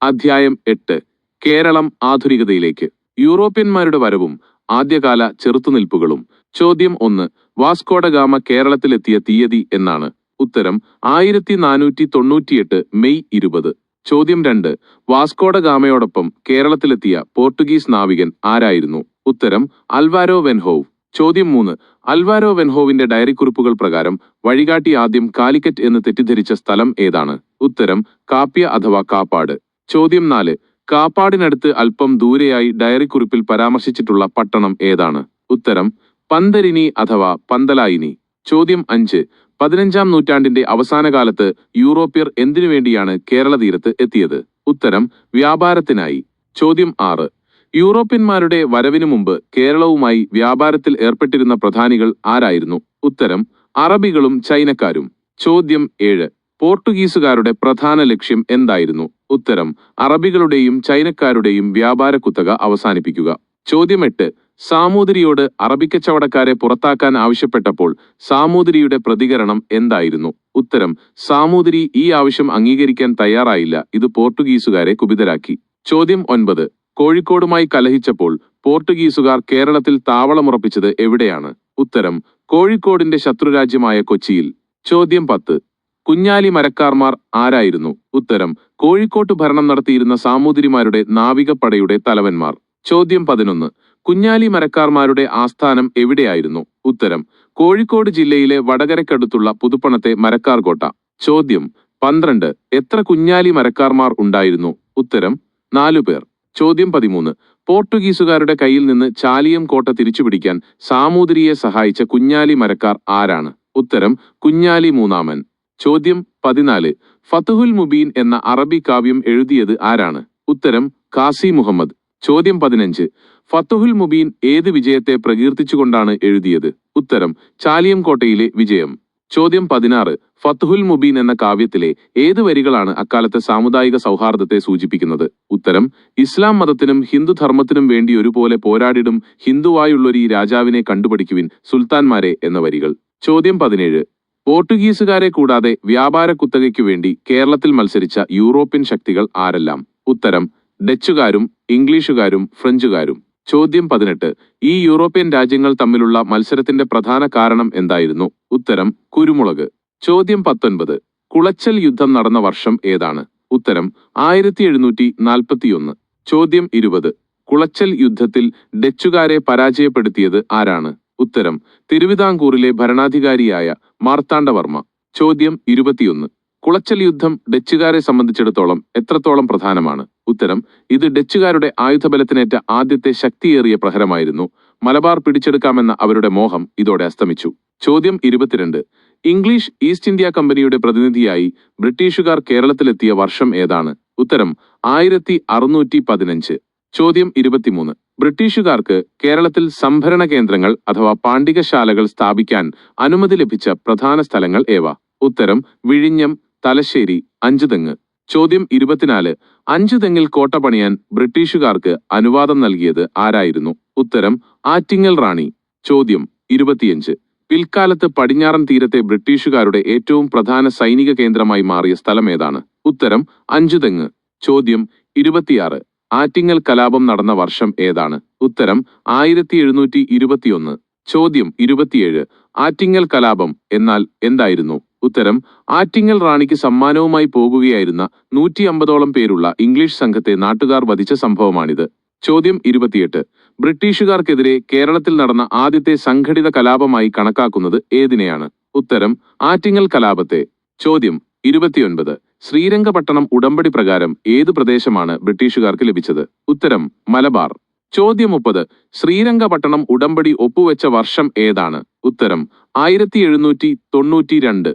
അധ്യായം 8. കേരളം ആധുനികതയിലേക്ക്. യൂറോപ്യന്മാരുടെ വരവും ആദ്യകാല ചെറുത്തുനിൽപ്പുകളും. ചോദ്യം 1. വാസ്കോഡ ഗാമ കേരളത്തിലെത്തിയ തീയതി എന്നാണ്? ഉത്തരം 1498 മെയ് 20. ചോദ്യം 2. വാസ്കോഡ ഗാമയോടൊപ്പം കേരളത്തിലെത്തിയ പോർട്ടുഗീസ് നാവികൻ ആരായിരുന്നു? ഉത്തരം അൽവാരോ വെൻഹോവ്. ചോദ്യം 3. അൽവാരോ വെൻഹോവിന്റെ ഡയറിക്കുറിപ്പുകൾ പ്രകാരം വഴികാട്ടി ആദ്യം കാലിക്കറ്റ് എന്ന് തെറ്റിദ്ധരിച്ച സ്ഥലം ഏതാണ്? ഉത്തരം കാപ്യ അഥവാ കാപ്പാട്. ചോദ്യം 4. കാപ്പാടിനടുത്ത് അല്പം ദൂരെയായി ഡയറിക്കുറിപ്പിൽ പരാമർശിച്ചിട്ടുള്ള പട്ടണം ഏതാണ്? ഉത്തരം പന്തരിനി അഥവാ പന്തലായിനി. ചോദ്യം 5. 15-ാം നൂറ്റാണ്ടിന്റെ അവസാന കാലത്ത് യൂറോപ്യർ എന്തിനുവേണ്ടിയാണ് കേരള തീരത്ത് എത്തിയത്? ഉത്തരം വ്യാപാരത്തിനായി. ചോദ്യം 6. യൂറോപ്യന്മാരുടെ വരവിനു മുമ്പ് കേരളവുമായി വ്യാപാരത്തിൽ ഏർപ്പെട്ടിരുന്ന പ്രധാനികൾ ആരായിരുന്നു? ഉത്തരം അറബികളും ചൈനക്കാരും. ചോദ്യം 7. പോർട്ടുഗീസുകാരുടെ പ്രധാന ലക്ഷ്യം എന്തായിരുന്നു? ഉത്തരം അറബികളുടെയും ചൈനക്കാരുടെയും വ്യാപാര കുത്തക അവസാനിപ്പിക്കുക. ചോദ്യം 8. സാമൂതിരിയോട് അറബിക്കച്ചവടക്കാരെ പുറത്താക്കാൻ ആവശ്യപ്പെട്ടപ്പോൾ സാമൂതിരിയുടെ പ്രതികരണം എന്തായിരുന്നു? ഉത്തരം സാമൂതിരി ഈ ആവശ്യം അംഗീകരിക്കാൻ തയ്യാറായില്ല. ഇത് പോർട്ടുഗീസുകാരെ കുപിതരാക്കി. ചോദ്യം 9. കോഴിക്കോടുമായി കലഹിച്ചപ്പോൾ പോർട്ടുഗീസുകാർ കേരളത്തിൽ താവളമുറപ്പിച്ചത് എവിടെയാണ്? ഉത്തരം കോഴിക്കോടിന്റെ ശത്രുരാജ്യമായ കൊച്ചിയിൽ. ചോദ്യം 10. കുഞ്ഞാലി മരക്കാർമാർ ആരായിരുന്നു? ഉത്തരം കോഴിക്കോട്ട് ഭരണം നടത്തിയിരുന്ന സാമൂതിരിമാരുടെ നാവികപ്പടയുടെ തലവന്മാർ. ചോദ്യം 11. കുഞ്ഞാലി മരക്കാർമാരുടെ ആസ്ഥാനം എവിടെയായിരുന്നു? ഉത്തരം കോഴിക്കോട് ജില്ലയിലെ വടകരക്കടുത്തുള്ള പുതുപ്പണത്തെ മരക്കാർ കോട്ട. ചോദ്യം 12. എത്ര കുഞ്ഞാലി മരക്കാർമാർ ഉണ്ടായിരുന്നു? ഉത്തരം 4 പേർ. ചോദ്യം 13. പോർട്ടുഗീസുകാരുടെ കയ്യിൽ നിന്ന് ചാലിയം കോട്ട തിരിച്ചുപിടിക്കാൻ സാമൂതിരിയെ സഹായിച്ച കുഞ്ഞാലി മരക്കാർ ആരാണ്? ഉത്തരം കുഞ്ഞാലി മൂന്നാമൻ. ചോദ്യം 14. ഫതുഹുൽ മുബീൻ എന്ന അറബി കാവ്യം എഴുതിയത് ആരാണ്? ഉത്തരം ഖാസി മുഹമ്മദ്. ചോദ്യം 15. ഫതുഹുൽ മുബീൻ ഏത് വിജയത്തെ പ്രകീർത്തിച്ചുകൊണ്ടാണ് എഴുതിയത്? ഉത്തരം ചാലിയം കോട്ടയിലെ വിജയം. ചോദ്യം 16. ഫതുഹുൽ മുബീൻ എന്ന കാവ്യത്തിലെ ഏത് വരികളാണ് അക്കാലത്തെ സാമുദായിക സൗഹാർദ്ദത്തെ സൂചിപ്പിക്കുന്നത്? ഉത്തരം ഇസ്ലാം മതത്തിനും ഹിന്ദുധർമ്മത്തിനും വേണ്ടി ഒരുപോലെ പോരാടിടും ഹിന്ദുവായുള്ളൊരു ഈ രാജാവിനെ കണ്ടുപിടിക്കുവിൻ സുൽത്താൻമാരെ എന്ന വരികൾ. ചോദ്യം 17. പോർട്ടുഗീസുകാരെ കൂടാതെ വ്യാപാര കുത്തകയ്ക്കു വേണ്ടി കേരളത്തിൽ മത്സരിച്ച യൂറോപ്യൻ ശക്തികൾ ആരെല്ലാം? ഉത്തരം ഡച്ചുകാരും ഇംഗ്ലീഷുകാരും ഫ്രഞ്ചുകാരും. ചോദ്യം 18. ഈ യൂറോപ്യൻ രാജ്യങ്ങൾ തമ്മിലുള്ള മത്സരത്തിന്റെ പ്രധാന കാരണം എന്തായിരുന്നു? ഉത്തരം കുരുമുളക്. ചോദ്യം 19. കുളച്ചൽ യുദ്ധം നടന്ന വർഷം ഏതാണ്? ഉത്തരം 1741. ചോദ്യം 20. കുളച്ചൽ യുദ്ധത്തിൽ ഡച്ചുകാരെ പരാജയപ്പെടുത്തിയത് ആരാണ്? ഉത്തരം തിരുവിതാംകൂറിലെ ഭരണാധികാരിയായ മാർത്താണ്ഡവർമ്മ. ചോദ്യം 21. കുളച്ചൽ യുദ്ധം ഡച്ചുകാരെ സംബന്ധിച്ചിടത്തോളം എത്രത്തോളം പ്രധാനമാണ്? ഉത്തരം ഇത് ഡച്ചുകാരുടെ ആയുധബലത്തിനേറ്റ ആദ്യത്തെ ശക്തിയേറിയ പ്രഹരമായിരുന്നു. മലബാർ പിടിച്ചെടുക്കാമെന്ന അവരുടെ മോഹം ഇതോടെ അസ്തമിച്ചു. ചോദ്യം 22. ഇംഗ്ലീഷ് ഈസ്റ്റ് ഇന്ത്യ കമ്പനിയുടെ പ്രതിനിധിയായി ബ്രിട്ടീഷുകാർ കേരളത്തിലെത്തിയ വർഷം ഏതാണ്? ഉത്തരം 1615. ചോദ്യം 23. ബ്രിട്ടീഷുകാർക്ക് കേരളത്തിൽ സംഭരണ കേന്ദ്രങ്ങൾ അഥവാ പാണ്ഡികശാലകൾ സ്ഥാപിക്കാൻ അനുമതി ലഭിച്ച പ്രധാന സ്ഥലങ്ങൾ ഏവ? ഉത്തരം വിഴിഞ്ഞം, തലശ്ശേരി, അഞ്ചുതെങ്ങ്. ചോദ്യം 24. അഞ്ചുതെങ്ങിൽ കോട്ട പണിയാൻ ബ്രിട്ടീഷുകാർക്ക് അനുവാദം നൽകിയത് ആരായിരുന്നു? ഉത്തരം ആറ്റിങ്ങൽ റാണി. ചോദ്യം 25. പിൽക്കാലത്ത് പടിഞ്ഞാറൻ തീരത്തെ ബ്രിട്ടീഷുകാരുടെ ഏറ്റവും പ്രധാന സൈനിക കേന്ദ്രമായി മാറിയ സ്ഥലം ഏതാണ്? ഉത്തരം അഞ്ചുതെങ്ങ്. ചോദ്യം 26. ആറ്റിങ്ങൽ കലാപം നടന്ന വർഷം ഏതാണ്? ഉത്തരം 1721. ചോദ്യം 27. ആറ്റിങ്ങൽ കലാപം എന്നാൽ എന്തായിരുന്നു? ഉത്തരം ആറ്റിങ്ങൽ റാണിക്ക് സമ്മാനവുമായി പോകുകയായിരുന്ന 150ഓളം പേരുള്ള ഇംഗ്ലീഷ് സംഘത്തെ നാട്ടുകാർ വധിച്ച സംഭവമാണിത്. ചോദ്യം 28. ബ്രിട്ടീഷുകാർക്കെതിരെ കേരളത്തിൽ നടന്ന ആദ്യത്തെ സംഘടിത കലാപമായി കണക്കാക്കുന്നത് ഏതിനെയാണ്? ഉത്തരം ആറ്റിങ്ങൽ കലാപത്തെ. ചോദ്യം 29. ശ്രീരംഗപട്ടണം ഉടമ്പടി പ്രകാരം ഏതു പ്രദേശമാണ് ബ്രിട്ടീഷുകാർക്ക് ലഭിച്ചത്? ഉത്തരം മലബാർ. ചോദ്യം 30. ശ്രീരംഗപട്ടണം ഉടമ്പടി ഒപ്പുവെച്ച വർഷം ഏതാണ്? ഉത്തരം 1792.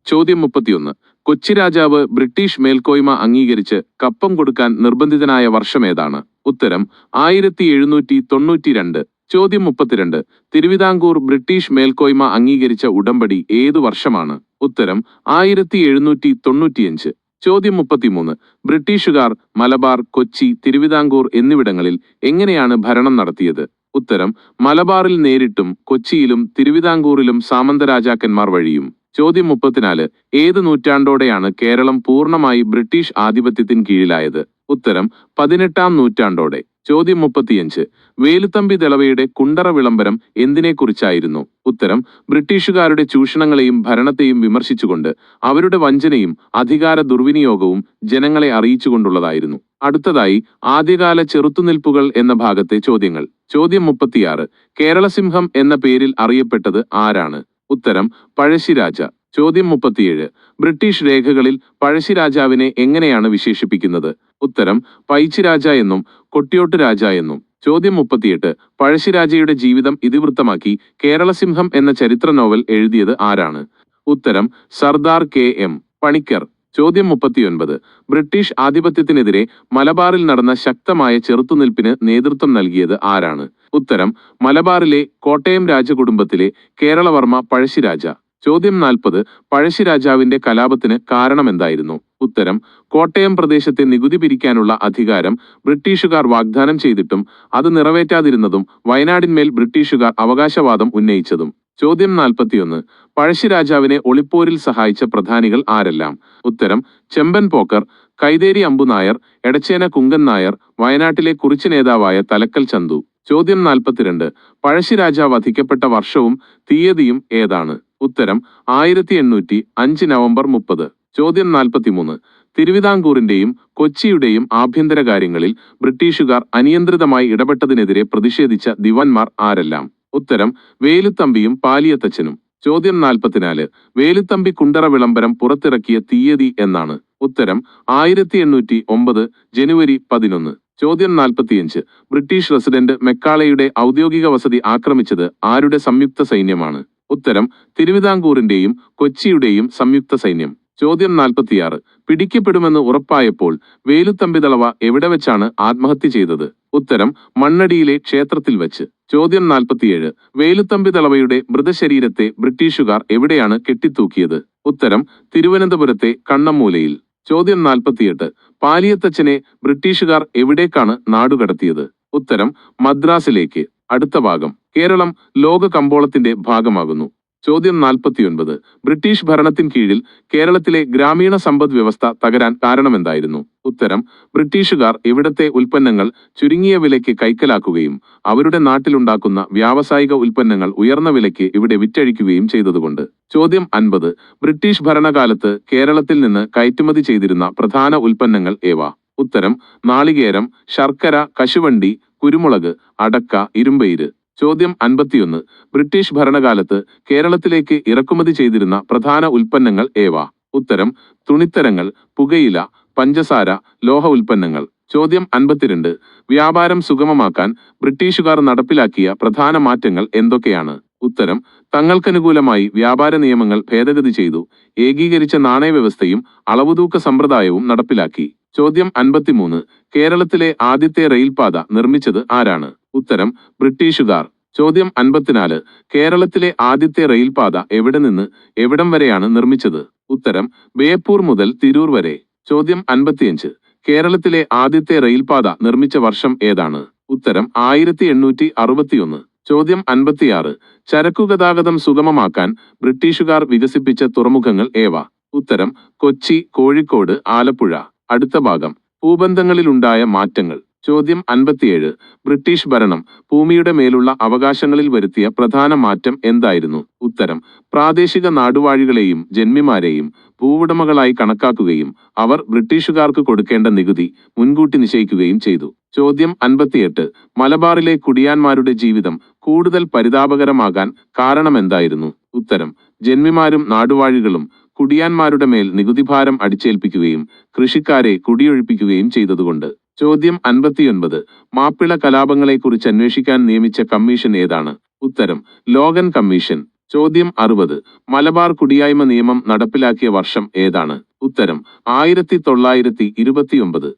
ചോദ്യം 31. കൊച്ചി രാജാവ് ബ്രിട്ടീഷ് മേൽക്കോയ്മ അംഗീകരിച്ച് കപ്പം കൊടുക്കാൻ നിർബന്ധിതനായ വർഷം ഏതാണ്? ഉത്തരം 1792. ചോദ്യം 32. തിരുവിതാംകൂർ ബ്രിട്ടീഷ് മേൽക്കോയ്മ അംഗീകരിച്ച ഉടമ്പടി ഏതു വർഷമാണ്? ഉത്തരം 1795. ചോദ്യം 33. ബ്രിട്ടീഷുകാർ മലബാർ, കൊച്ചി, തിരുവിതാംകൂർ എന്നിവിടങ്ങളിൽ എങ്ങനെയാണ് ഭരണം നടത്തിയത്? ഉത്തരം മലബാറിൽ നേരിട്ടും കൊച്ചിയിലും തിരുവിതാംകൂറിലും സാമന്ത രാജാക്കന്മാർ വഴിയും. ചോദ്യം 34. ഏത് നൂറ്റാണ്ടോടെയാണ് കേരളം പൂർണ്ണമായി ബ്രിട്ടീഷ് ആധിപത്യത്തിന് കീഴിലായത്? ഉത്തരം 18-ാം നൂറ്റാണ്ടോടെ. ചോദ്യം 35. വേലുത്തമ്പി ദളവയുടെ കുണ്ടറ വിളംബരം എന്തിനെക്കുറിച്ചായിരുന്നു? ഉത്തരം ബ്രിട്ടീഷുകാരുടെ ചൂഷണങ്ങളെയും ഭരണത്തെയും വിമർശിച്ചുകൊണ്ട് അവരുടെ വഞ്ചനയും അധികാര ദുർവിനിയോഗവും ജനങ്ങളെ അറിയിച്ചുകൊണ്ടുള്ളതായിരുന്നു. അടുത്തതായി ആദ്യകാല ചെറുത്തുനിൽപ്പുകൾ എന്ന ഭാഗത്തെ ചോദ്യങ്ങൾ. ചോദ്യം 36. കേരളസിംഹം എന്ന പേരിൽ അറിയപ്പെട്ടത് ആരാണ്? ഉത്തരം പഴശ്ശിരാജ. ചോദ്യം 37. ബ്രിട്ടീഷ് രേഖകളിൽ പഴശ്ശിരാജാവിനെ എങ്ങനെയാണ് വിശേഷിപ്പിക്കുന്നത്? ഉത്തരം പൈച്ചിരാജ എന്നും കൊട്ടിയോട്ട് രാജ എന്നും. ചോദ്യം 38. പഴശ്ശിരാജയുടെ ജീവിതം ഇതിവൃത്തമാക്കി കേരളസിംഹം എന്ന ചരിത്ര നോവൽ എഴുതിയത് ആരാണ്? ഉത്തരം സർദാർ KM പണിക്കർ. ചോദ്യം 39. ബ്രിട്ടീഷ് ആധിപത്യത്തിനെതിരെ മലബാറിൽ നടന്ന ശക്തമായ ചെറുത്തുനിൽപ്പിന് നേതൃത്വം നൽകിയത് ആരാണ്? ഉത്തരം മലബാറിലെ കോട്ടയം രാജകുടുംബത്തിലെ കേരളവർമ്മ പഴശ്ശിരാജ. ചോദ്യം 40. പഴശ്ശിരാജാവിന്റെ കലാപത്തിന് കാരണമെന്തായിരുന്നു? ഉത്തരം കോട്ടയം പ്രദേശത്തെ നികുതി പിരിക്കാനുള്ള അധികാരം ബ്രിട്ടീഷുകാർ വാഗ്ദാനം ചെയ്തിട്ടും അത് നിറവേറ്റാതിരുന്നതും വയനാടിന്മേൽ ബ്രിട്ടീഷുകാർ അവകാശവാദം ഉന്നയിച്ചതും. ചോദ്യം 41. പഴശ്ശിരാജാവിനെ ഒളിപ്പോരിൽ സഹായിച്ച പ്രധാനികൾ ആരെല്ലാം? ഉത്തരം ചെമ്പൻ പോക്കർ, കൈതേരി അമ്പുനായർ, എടച്ചേന കുങ്കൻ നായർ, വയനാട്ടിലെ കുറിച്ച് നേതാവായ തലക്കൽ ചന്തു. ചോദ്യം 42. പഴശ്ശിരാജ വധിക്കപ്പെട്ട വർഷവും തീയതിയും ഏതാണ്? ഉത്തരം 1805 നവംബർ 30. ചോദ്യം 43. തിരുവിതാംകൂറിന്റെയും കൊച്ചിയുടെയും ആഭ്യന്തര കാര്യങ്ങളിൽ ബ്രിട്ടീഷുകാർ അനിയന്ത്രിതമായി ഇടപെട്ടതിനെതിരെ പ്രതിഷേധിച്ച ദിവാൻമാർ ആരെല്ലാം? ഉത്തരം വേലുത്തമ്പിയും പാലിയത്തച്ഛനും. ചോദ്യം 44. വേലുത്തമ്പി കുണ്ടറ വിളംബരം പുറത്തിറക്കിയ തീയതി എന്നാണ്? ഉത്തരം 1809 ജനുവരി 11. ചോദ്യം 45. ബ്രിട്ടീഷ് റെസിഡന്റ് മെക്കാളയുടെ ഔദ്യോഗിക വസതി ആക്രമിച്ചത് ആരുടെ സംയുക്ത സൈന്യമാണ്? ഉത്തരം തിരുവിതാംകൂറിന്റെയും കൊച്ചിയുടെയും സംയുക്ത സൈന്യം. ചോദ്യം 46. പിടിക്കപ്പെടുമെന്ന് ഉറപ്പായപ്പോൾ വേലുത്തമ്പി ദളവ എവിടെ വെച്ചാണ് ആത്മഹത്യ ചെയ്തത്? ഉത്തരം മണ്ണടിയിലെ ക്ഷേത്രത്തിൽ വെച്ച്. ചോദ്യം 47. വേലുത്തമ്പി ദളവയുടെ മൃതശരീരത്തെ ബ്രിട്ടീഷുകാർ എവിടെയാണ് കെട്ടിത്തൂക്കിയത്? ഉത്തരം തിരുവനന്തപുരത്തെ കണ്ണമ്മൂലയിൽ. ചോദ്യം 48. പാലിയത്തച്ഛനെ ബ്രിട്ടീഷുകാർ എവിടേക്കാണ് നാടുകടത്തിയത്? ഉത്തരം മദ്രാസിലേക്ക്. അടുത്ത ഭാഗം. കേരളം ലോക കമ്പോളത്തിന്റെ ഭാഗമാകുന്നു. ചോദ്യം 49. ബ്രിട്ടീഷ് ഭരണത്തിൻ കീഴിൽ കേരളത്തിലെ ഗ്രാമീണ സമ്പദ് വ്യവസ്ഥ തകരാൻ കാരണമെന്തായിരുന്നു? ഉത്തരം ബ്രിട്ടീഷുകാർ ഇവിടത്തെ ഉൽപ്പന്നങ്ങൾ ചുരുങ്ങിയ വിലയ്ക്ക് കൈക്കലാക്കുകയും അവരുടെ നാട്ടിലുണ്ടാക്കുന്ന വ്യാവസായിക ഉൽപ്പന്നങ്ങൾ ഉയർന്ന വിലയ്ക്ക് ഇവിടെ വിറ്റഴിക്കുകയും ചെയ്തതുകൊണ്ട്. ചോദ്യം 50. ബ്രിട്ടീഷ് ഭരണകാലത്ത് കേരളത്തിൽ നിന്ന് കയറ്റുമതി ചെയ്തിരുന്ന പ്രധാന ഉൽപ്പന്നങ്ങൾ ഏവ? ഉത്തരം നാളികേരം, ശർക്കര, കശുവണ്ടി, കുരുമുളക്, അടക്ക, ഇരുമ്പയിര്. ചോദ്യം 51. ബ്രിട്ടീഷ് ഭരണകാലത്ത് കേരളത്തിലേക്ക് ഇറക്കുമതി ചെയ്തിരുന്ന പ്രധാന ഉൽപ്പന്നങ്ങൾ ഏവ? ഉത്തരം തുണിത്തരങ്ങൾ, പുകയില, പഞ്ചസാര, ലോഹ ഉൽപ്പന്നങ്ങൾ. ചോദ്യം 52. വ്യാപാരം സുഗമമാക്കാൻ ബ്രിട്ടീഷുകാർ നടപ്പിലാക്കിയ പ്രധാന മാറ്റങ്ങൾ എന്തൊക്കെയാണ്? ഉത്തരം തങ്ങൾക്കനുകൂലമായി വ്യാപാര നിയമങ്ങൾ ഭേദഗതി ചെയ്തു. ഏകീകരിച്ച നാണയവ്യവസ്ഥയും അളവുതൂക്ക സമ്പ്രദായവും നടപ്പിലാക്കി. ചോദ്യം 53. കേരളത്തിലെ ആദ്യത്തെ റെയിൽപാത നിർമ്മിച്ചത് ആരാണ്? ഉത്തരം ബ്രിട്ടീഷുകാർ. ചോദ്യം 54. കേരളത്തിലെ ആദ്യത്തെ റെയിൽപാത എവിടെ നിന്ന് എവിടം വരെയാണ് നിർമ്മിച്ചത്? ഉത്തരം ബേപ്പൂർ മുതൽ തിരൂർ വരെ. ചോദ്യം 55. കേരളത്തിലെ ആദ്യത്തെ റെയിൽപാത നിർമ്മിച്ച വർഷം ഏതാണ്? ഉത്തരം 1861. ചോദ്യം 56. ചരക്കുഗതാഗതം സുഗമമാക്കാൻ ബ്രിട്ടീഷുകാർ വികസിപ്പിച്ച തുറമുഖങ്ങൾ ഏവ? ഉത്തരം കൊച്ചി, കോഴിക്കോട്, ആലപ്പുഴ. അടുത്ത ഭാഗം. ഭൂബന്ധങ്ങളിലുണ്ടായ മാറ്റങ്ങൾ. ചോദ്യം 57. ബ്രിട്ടീഷ് ഭരണം ഭൂമിയുടെ മേലുള്ള അവകാശങ്ങളിൽ വരുത്തിയ പ്രധാന മാറ്റം എന്തായിരുന്നു? ഉത്തരം പ്രാദേശിക നാടുവാഴികളെയും ജന്മിമാരെയും ഭൂവുടമകളായി കണക്കാക്കുകയും അവർ ബ്രിട്ടീഷുകാർക്ക് കൊടുക്കേണ്ട നികുതി മുൻകൂട്ടി നിശ്ചയിക്കുകയും ചെയ്തു. ചോദ്യം 58. മലബാറിലെ കുടിയാന്മാരുടെ ജീവിതം കൂടുതൽ പരിതാപകരമാകാൻ കാരണമെന്തായിരുന്നു? ഉത്തരം ജന്മിമാരും നാടുവാഴികളും കുടിയാന്മാരുടെ മേൽ നികുതിഭാരം അടിച്ചേൽപ്പിക്കുകയും കൃഷിക്കാരെ കുടിയൊഴിപ്പിക്കുകയും ചെയ്തതുകൊണ്ട്. ചോദ്യം 59. മാപ്പിള കലാപങ്ങളെക്കുറിച്ച് അന്വേഷിക്കാൻ നിയമിച്ച കമ്മീഷൻ ഏതാണ്? ഉത്തരം ലോഗൻ കമ്മീഷൻ. ചോദ്യം 60. മലബാർ കുടിയായ്മ നിയമം നടപ്പിലാക്കിയ വർഷം ഏതാണ്? ഉത്തരം 1929.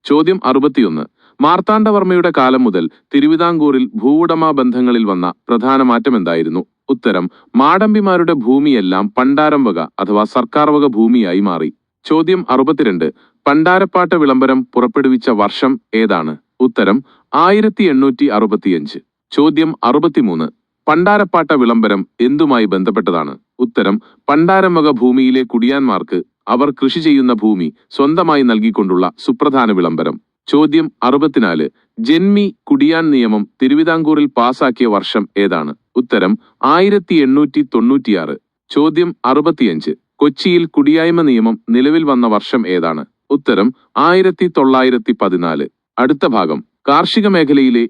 ചോദ്യം 61. മാർത്താണ്ഡവർമ്മയുടെ കാലം മുതൽ തിരുവിതാംകൂറിൽ ഭൂവുടമ ബന്ധങ്ങളിൽ വന്ന പ്രധാന മാറ്റം എന്തായിരുന്നു? ഉത്തരം മാടമ്പിമാരുടെ ഭൂമിയെല്ലാം പണ്ടാരം വക അഥവാ സർക്കാർ വക ഭൂമിയായി മാറി. ചോദ്യം 62. പണ്ടാരപ്പാട്ട വിളംബരം പുറപ്പെടുവിച്ച വർഷം ഏതാണ്? ഉത്തരം 1865. ചോദ്യം 63. പണ്ടാരപ്പാട്ട വിളംബരം എന്തുമായി ബന്ധപ്പെട്ടതാണ്? ഉത്തരം പണ്ടാരം വക ഭൂമിയിലെ കുടിയാന്മാർക്ക് അവർ കൃഷി ചെയ്യുന്ന ഭൂമി സ്വന്തമായി നൽകിക്കൊണ്ടുള്ള സുപ്രധാന വിളംബരം. ചോദ്യം 64. ജന്മി കുടിയാൻ നിയമം തിരുവിതാംകൂറിൽ പാസാക്കിയ വർഷം ഏതാണ്? ഉത്തരം 1896. ചോദ്യം 65. കൊച്ചിയിൽ കുടിയായ്മ നിയമം നിലവിൽ വന്ന വർഷം ഏതാണ്? ഉത്തരം 1914. അടുത്ത ഭാഗം കാർഷിക മേഖലയിലെ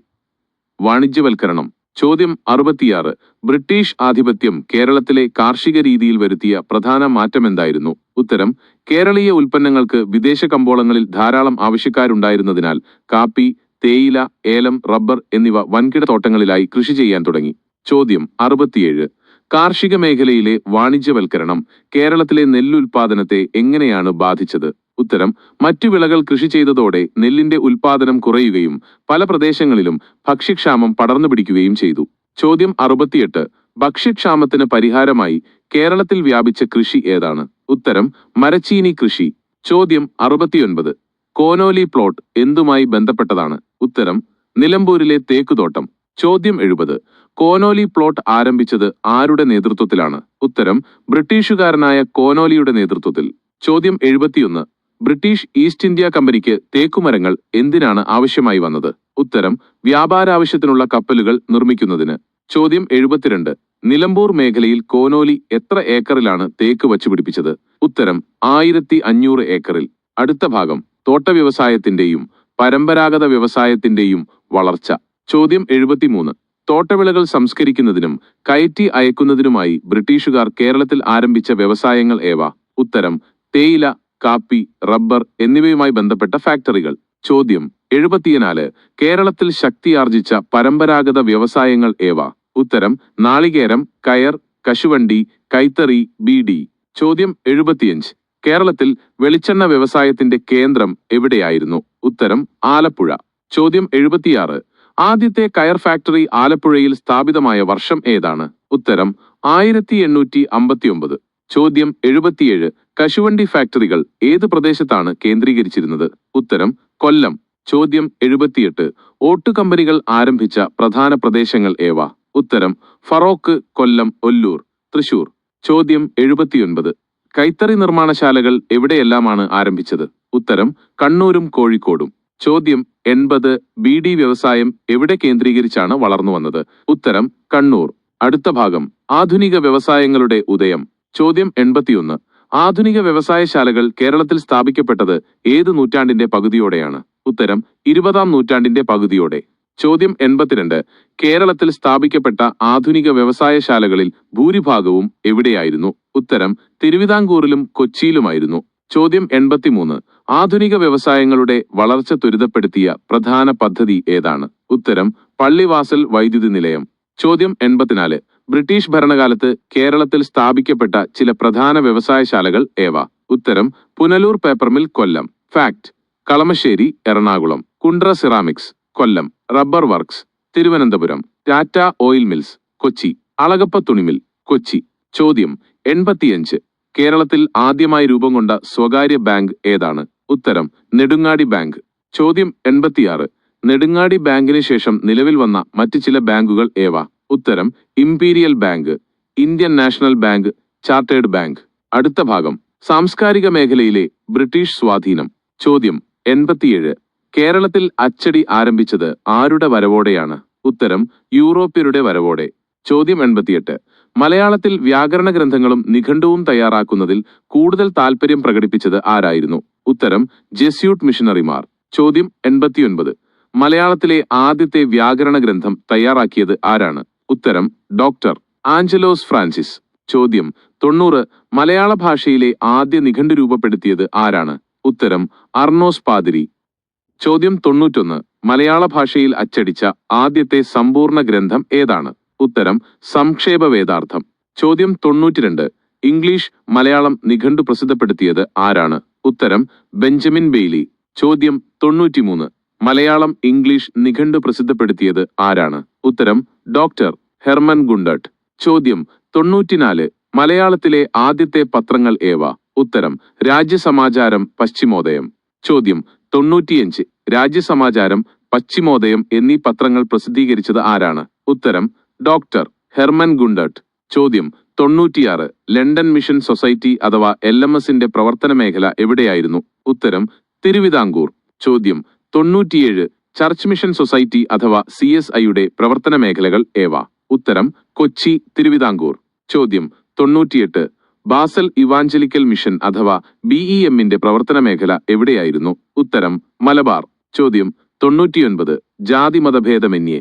വാണിജ്യവൽക്കരണം. ചോദ്യം 66. ബ്രിട്ടീഷ് ആധിപത്യം കേരളത്തിലെ കാർഷിക രീതിയിൽ വരുത്തിയ പ്രധാന മാറ്റമെന്തായിരുന്നു? ഉത്തരം കേരളീയ ഉൽപ്പന്നങ്ങൾക്ക് വിദേശ കമ്പോളങ്ങളിൽ ധാരാളം ആവശ്യക്കാരുണ്ടായിരുന്നതിനാൽ കാപ്പി, തേയില, ഏലം, റബ്ബർ എന്നിവ വൻകിട തോട്ടങ്ങളിലായി കൃഷി ചെയ്യാൻ തുടങ്ങി. ചോദ്യം 67. കാർഷിക മേഖലയിലെ വാണിജ്യവൽക്കരണം കേരളത്തിലെ നെല്ലുൽപാദനത്തെ എങ്ങനെയാണ് ബാധിച്ചത്? ഉത്തരം മറ്റു വിളകൾ കൃഷി ചെയ്തതോടെ നെല്ലിന്റെ ഉൽപാദനം കുറയുകയും പല പ്രദേശങ്ങളിലും ഭക്ഷ്യക്ഷാമം പടർന്നു പിടിക്കുകയും ചെയ്തു. ചോദ്യം 68. ഭക്ഷ്യക്ഷാമത്തിന് പരിഹാരമായി കേരളത്തിൽ വ്യാപിച്ച കൃഷി ഏതാണ്? ഉത്തരം മരച്ചീനി കൃഷി. ചോദ്യം 69. കോനോലി പ്ലോട്ട് എന്തുമായി ബന്ധപ്പെട്ടതാണ്? ഉത്തരം നിലമ്പൂരിലെ തേക്കുതോട്ടം. ചോദ്യം 70. കോനോലി പ്ലോട്ട് ആരംഭിച്ചത് ആരുടെ നേതൃത്വത്തിലാണ്? ഉത്തരം ബ്രിട്ടീഷുകാരനായ കോനോലിയുടെ നേതൃത്വത്തിൽ. ചോദ്യം 71. ബ്രിട്ടീഷ് ഈസ്റ്റ് ഇന്ത്യ കമ്പനിക്ക് തേക്കുമരങ്ങൾ എന്തിനാണ് ആവശ്യമായി വന്നത്? ഉത്തരം വ്യാപാരാവശ്യത്തിനുള്ള കപ്പലുകൾ നിർമ്മിക്കുന്നതിന്. ചോദ്യം 72. നിലമ്പൂർ മേഖലയിൽ കോനോലി എത്ര ഏക്കറിലാണ് തേക്ക് വച്ചുപിടിപ്പിച്ചത്? ഉത്തരം 1500 ഏക്കറിൽ. അടുത്ത ഭാഗം തോട്ട വ്യവസായത്തിന്റെയും പരമ്പരാഗത വ്യവസായത്തിന്റെയും വളർച്ച. ചോദ്യം 73. തോട്ടവിളകൾ സംസ്കരിക്കുന്നതിനും കയറ്റി അയക്കുന്നതിനുമായി ബ്രിട്ടീഷുകാർ കേരളത്തിൽ ആരംഭിച്ച വ്യവസായങ്ങൾ ഏവ? ഉത്തരം തേയില, കാപ്പി, റബ്ബർ എന്നിവയുമായി ബന്ധപ്പെട്ട ഫാക്ടറികൾ. ചോദ്യം 74. കേരളത്തിൽ ശക്തിയാർജിച്ച പരമ്പരാഗത വ്യവസായങ്ങൾ ഏവ? ഉത്തരം നാളികേരം, കയർ, കശുവണ്ടി, കൈത്തറി, ബീഡി. ചോദ്യം 75. കേരളത്തിൽ വെളിച്ചെണ്ണ വ്യവസായത്തിന്റെ കേന്ദ്രം എവിടെയായിരുന്നു? ഉത്തരം ആലപ്പുഴ. ചോദ്യം 76. ആദ്യത്തെ കയർ ഫാക്ടറി ആലപ്പുഴയിൽ സ്ഥാപിതമായ വർഷം ഏതാണ്? ഉത്തരം 1859. ചോദ്യം 77. കശുവണ്ടി ഫാക്ടറികൾ ഏത് പ്രദേശത്താണ് കേന്ദ്രീകരിച്ചിരുന്നത്? ഉത്തരം കൊല്ലം. ചോദ്യം 78. ഓട്ടു കമ്പനികൾ ആരംഭിച്ച പ്രധാന പ്രദേശങ്ങൾ ഏവ? ഉത്തരം ഫറോക്ക്, കൊല്ലം, ഒല്ലൂർ, തൃശൂർ. ചോദ്യം 79. കൈത്തറി നിർമ്മാണശാലകൾ എവിടെയെല്ലാമാണ് ആരംഭിച്ചത്? ഉത്തരം കണ്ണൂരും കോഴിക്കോടും. ചോദ്യം 80. ബീഡി വ്യവസായം എവിടെ കേന്ദ്രീകരിച്ചാണ് വളർന്നു വന്നത്? ഉത്തരം കണ്ണൂർ. അടുത്ത ഭാഗം ആധുനിക വ്യവസായങ്ങളുടെ ഉദയം. ചോദ്യം 81. ആധുനിക വ്യവസായശാലകൾ കേരളത്തിൽ സ്ഥാപിക്കപ്പെട്ടത് ഏത് നൂറ്റാണ്ടിന്റെ പകുതിയോടെയാണ്? ഉത്തരം 20-ാം നൂറ്റാണ്ടിന്റെ പകുതിയോടെ. ചോദ്യം 82. കേരളത്തിൽ സ്ഥാപിക്കപ്പെട്ട ആധുനിക വ്യവസായശാലകളിൽ ഭൂരിഭാഗവും എവിടെയായിരുന്നു? ഉത്തരം തിരുവിതാംകൂറിലും കൊച്ചിയിലുമായിരുന്നു. ചോദ്യം 83. ആധുനിക വ്യവസായങ്ങളുടെ വളർച്ച ത്വരിതപ്പെടുത്തിയ പ്രധാന പദ്ധതി ഏതാണ്? ഉത്തരം പള്ളിവാസൽ വൈദ്യുതി നിലയം. ചോദ്യം 84. ബ്രിട്ടീഷ് ഭരണകാലത്ത് കേരളത്തിൽ സ്ഥാപിക്കപ്പെട്ട ചില പ്രധാന വ്യവസായശാലകൾ ഏവ? ഉത്തരം Punalur paper mill, Kollam. FACT: Kalamassery, Ernakulam. Kundara ceramics, Kollam. Rubber works, Thiruvananthapuram. Tata oil mills, Kochi. Alagappa തുണിമിൽ, കൊച്ചി. ചോദ്യം 85. കേരളത്തിൽ ആദ്യമായി രൂപം കൊണ്ട സ്വകാര്യ ബാങ്ക് ഏതാണ്? ഉത്തരം നെടുങ്ങാടി ബാങ്ക്. ചോദ്യം 86. നെടുങ്ങാടി ബാങ്കിന് ശേഷം നിലവിൽ വന്ന മറ്റ് ചില ബാങ്കുകൾ ഏവ? ഉത്തരം imperial bank, Indian national bank, chartered bank. അടുത്ത ഭാഗം സാംസ്കാരിക മേഖലയിലെ ബ്രിട്ടീഷ് സ്വാധീനം. ചോദ്യം 87. കേരളത്തിൽ അച്ചടി ആരംഭിച്ചത് ആരുടെ വരവോടെയാണ്? ഉത്തരം യൂറോപ്യരുടെ വരവോടെ. ചോദ്യം 88. മലയാളത്തിൽ വ്യാകരണ ഗ്രന്ഥങ്ങളും നിഘണ്ടുവും തയ്യാറാക്കുന്നതിൽ കൂടുതൽ താൽപര്യം പ്രകടിപ്പിച്ചത് ആരായിരുന്നു? ഉത്തരം ജെസ്യൂട്ട് മിഷണറിമാർ. ചോദ്യം 89. മലയാളത്തിലെ ആദ്യത്തെ വ്യാകരണ ഗ്രന്ഥം തയ്യാറാക്കിയത് ആരാണ്? ഉത്തരം ഡോക്ടർ ആഞ്ചലോസ് ഫ്രാൻസിസ്. ചോദ്യം 90. മലയാള ഭാഷയിലെ ആദ്യ നിഘണ്ടു രൂപപ്പെടുത്തിയത് ആരാണ്? ഉത്തരം അർണോസ് പാതിരി. ചോദ്യം 91. മലയാള ഭാഷയിൽ അച്ചടിച്ച ആദ്യത്തെ സമ്പൂർണ്ണ ഗ്രന്ഥം ഏതാണ്? ഉത്തരം സംക്ഷേപ വേദാർത്ഥം. ചോദ്യം 92. ഇംഗ്ലീഷ് മലയാളം നിഘണ്ടു പ്രസിദ്ധപ്പെടുത്തിയത് ആരാണ്? ഉത്തരം ബെഞ്ചമിൻ ബെയ്ലി. ചോദ്യം 93. മലയാളം ഇംഗ്ലീഷ് നിഘണ്ടു പ്രസിദ്ധപ്പെടുത്തിയത് ആരാണ്? ഉത്തരം ഡോക്ടർ ഹെർമൻ ഗുണ്ടട്ട്. ചോദ്യം 94. മലയാളത്തിലെ ആദ്യത്തെ പത്രങ്ങൾ ഏവ? ഉത്തരം രാജ്യസമാചാരം, പശ്ചിമോദയം. ചോദ്യം 95. രാജ്യസമാചാരം, പശ്ചിമോദയം എന്നീ പത്രങ്ങൾ പ്രസിദ്ധീകരിച്ചത് ആരാണ്? ഉത്തരം ഡോക്ടർ ഹെർമൻ ഗുണ്ടർട്ട്. ചോദ്യം 96. ലണ്ടൻ മിഷൻ സൊസൈറ്റി അഥവാ LMSന്റെ പ്രവർത്തന മേഖല എവിടെയായിരുന്നു? ഉത്തരം തിരുവിതാംകൂർ. ചോദ്യം 97. ചർച്ച് മിഷൻ സൊസൈറ്റി അഥവാ CSIയുടെ പ്രവർത്തന മേഖലകൾ ഏവ? ഉത്തരം കൊച്ചി, തിരുവിതാംകൂർ. ചോദ്യം 98. ബാസൽ ഇവാഞ്ചലിക്കൽ മിഷൻ അഥവാ BEMന്റെ പ്രവർത്തന മേഖല എവിടെയായിരുന്നു? ഉത്തരം മലബാർ. ചോദ്യം 99. ജാതി മതഭേദമന്യേ.